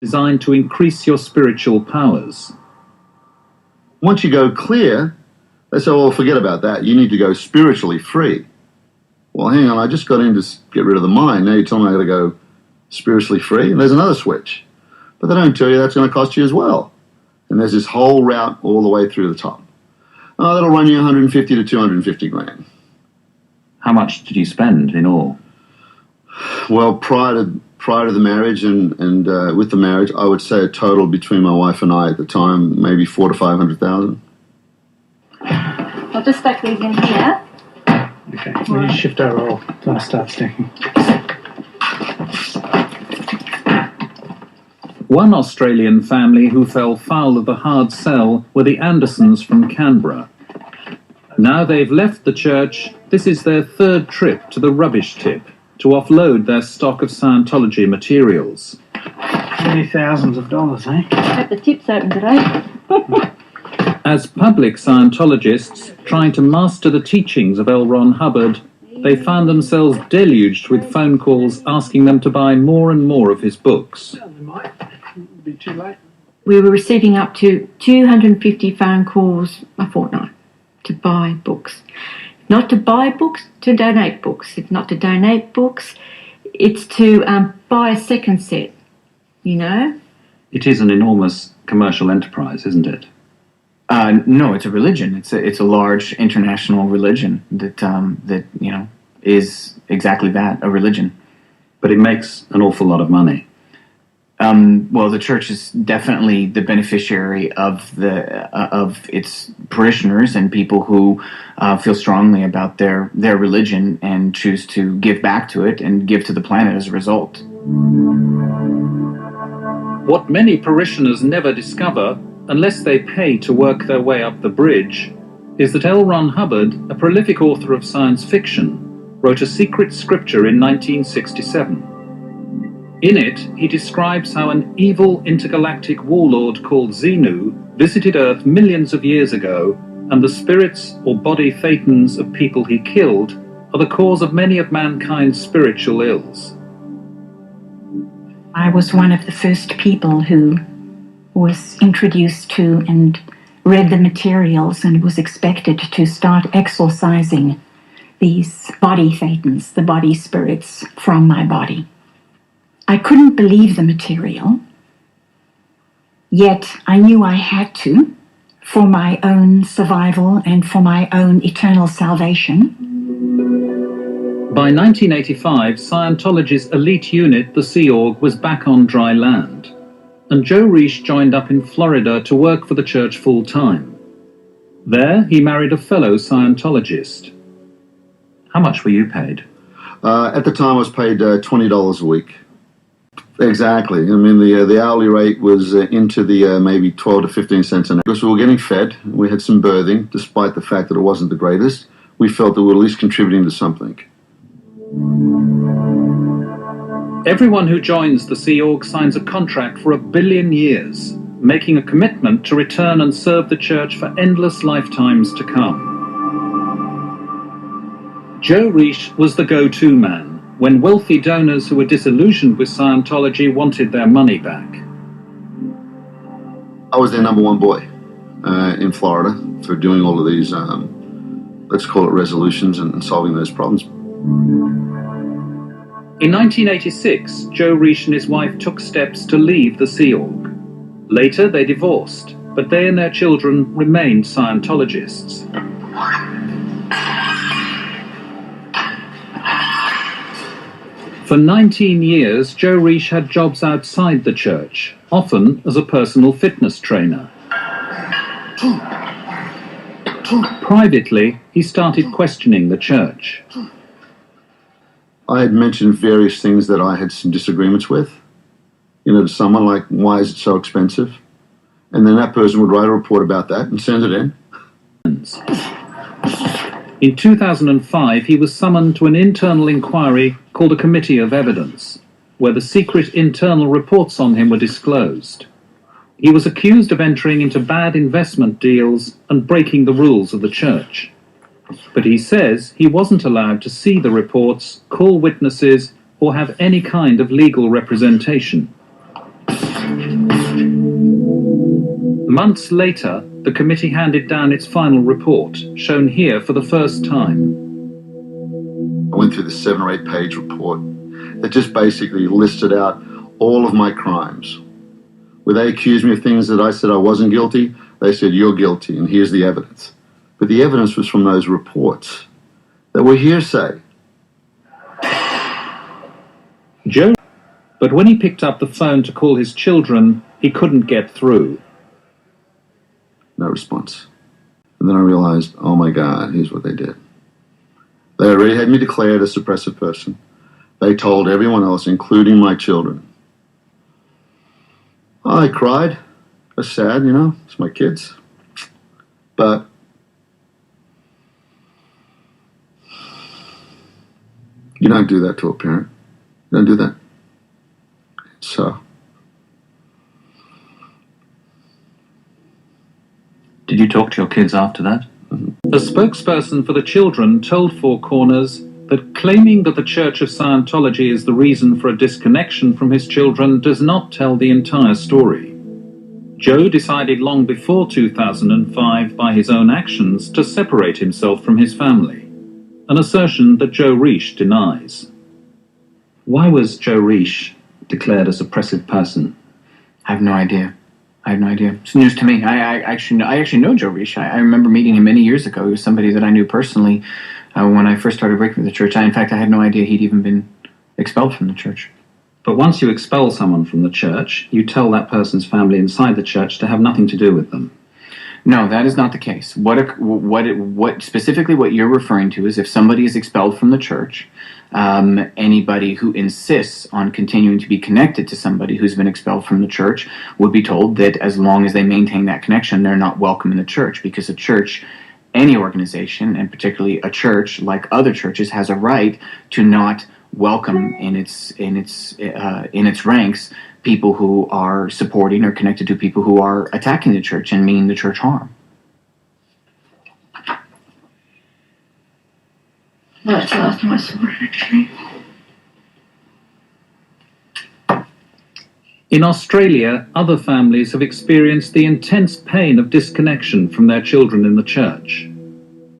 designed to increase your spiritual powers. Once you go clear, they say, well, forget about that. You need to go spiritually free. Well, hang on, I just got in to get rid of the mind. Now you're telling me I got to go spiritually free? And there's another switch. But they don't tell you that's going to cost you as well. And there's this whole route all the way through the top. Oh, that'll run you 150 to 250 grand. How much did you spend in all? Well, prior to the marriage and with the marriage, I would say a total between my wife and I at the time, maybe 400,000 to 500,000. I'll just stack these in here. Okay, will you shift over? I'll start stacking. One Australian family who fell foul of the hard sell were the Andersons from Canberra. Now they've left the church, this is their third trip to the rubbish tip to offload their stock of Scientology materials. Many thousands of dollars, eh? Hope the tip's open today. As public Scientologists trying to master the teachings of L. Ron Hubbard, they found themselves deluged with phone calls asking them to buy more and more of his books. They might be too late. We were receiving up to 250 phone calls a fortnight to buy books. Not to buy books, to donate books. If not to donate books, it's to buy a second set, you know? It is an enormous commercial enterprise, isn't it? No, it's a religion. It's a large international religion that is exactly that, a religion. But it makes an awful lot of money. Well, the church is definitely the beneficiary of its parishioners and people who feel strongly about their religion and choose to give back to it and give to the planet as a result. What many parishioners never discover, unless they pay to work their way up the bridge, is that L. Ron Hubbard, a prolific author of science fiction, wrote a secret scripture in 1967. In it, he describes how an evil intergalactic warlord called Xenu visited Earth millions of years ago, and the spirits or body thetans of people he killed are the cause of many of mankind's spiritual ills. I was one of the first people who was introduced to and read the materials and was expected to start exorcising these body thetans, the body spirits, from my body. I couldn't believe the material, yet I knew I had to for my own survival and for my own eternal salvation. By 1985, Scientology's elite unit, the Sea Org, was back on dry land, and Joe Reish joined up in Florida to work for the church full-time. There, he married a fellow Scientologist. How much were you paid? At the time, I was paid $20 a week. Exactly. I mean, the hourly rate was into the maybe 12 to 15 cents an hour. Because we were getting fed, we had some birthing, despite the fact that it wasn't the greatest. We felt that we were at least contributing to something. Everyone who joins the Sea Org signs a contract for 1 billion years, making a commitment to return and serve the church for endless lifetimes to come. Joe Reish was the go-to man when wealthy donors who were disillusioned with Scientology wanted their money back. I was their number one boy in Florida for doing all of these, let's call it resolutions and solving those problems. In 1986, Joe Reish and his wife took steps to leave the Sea Org. Later, they divorced, but they and their children remained Scientologists. For 19 years, Joe Reish had jobs outside the church, often as a personal fitness trainer. Privately, he started questioning the church. I had mentioned various things that I had some disagreements with, to someone like, why is it so expensive? And then that person would write a report about that and send it in. In 2005, he was summoned to an internal inquiry called a Committee of Evidence, where the secret internal reports on him were disclosed. He was accused of entering into bad investment deals and breaking the rules of the church. But he says he wasn't allowed to see the reports, call witnesses, or have any kind of legal representation. Months later, the committee handed down its final report, shown here for the first time. I went through the 7 or 8 page report that just basically listed out all of my crimes. Where they accused me of things that I said I wasn't guilty, they said, you're guilty, and here's the evidence. But the evidence was from those reports that were hearsay. Joe, but when he picked up the phone to call his children, he couldn't get through. No response. And then I realized, oh my God, here's what they did. They already had me declared a suppressive person. They told everyone else, including my children. I cried. I was sad, you know, it's my kids. But you don't do that to a parent. You don't do that. So. Did you talk to your kids after that? A spokesperson for the children told Four Corners that claiming that the Church of Scientology is the reason for a disconnection from his children does not tell the entire story. Joe decided long before 2005 by his own actions to separate himself from his family, an assertion that Joe Reish denies. Why was Joe Reish declared a suppressive person? I have no idea. It's news to me. I actually know Joe Reish. I remember meeting him many years ago. He was somebody that I knew personally when I first started working with the church. In fact, I had no idea he'd even been expelled from the church. But once you expel someone from the church, you tell that person's family inside the church to have nothing to do with them. No, that is not the case. What specifically what you're referring to is if somebody is expelled from the church, anybody who insists on continuing to be connected to somebody who's been expelled from the church would be told that as long as they maintain that connection, they're not welcome in the church, because a church, any organization, and particularly a church like other churches, has a right to not welcome in its ranks people who are supporting or connected to people who are attacking the church and mean the church harm. That's the last time I saw it, actually. In Australia, other families have experienced the intense pain of disconnection from their children in the church.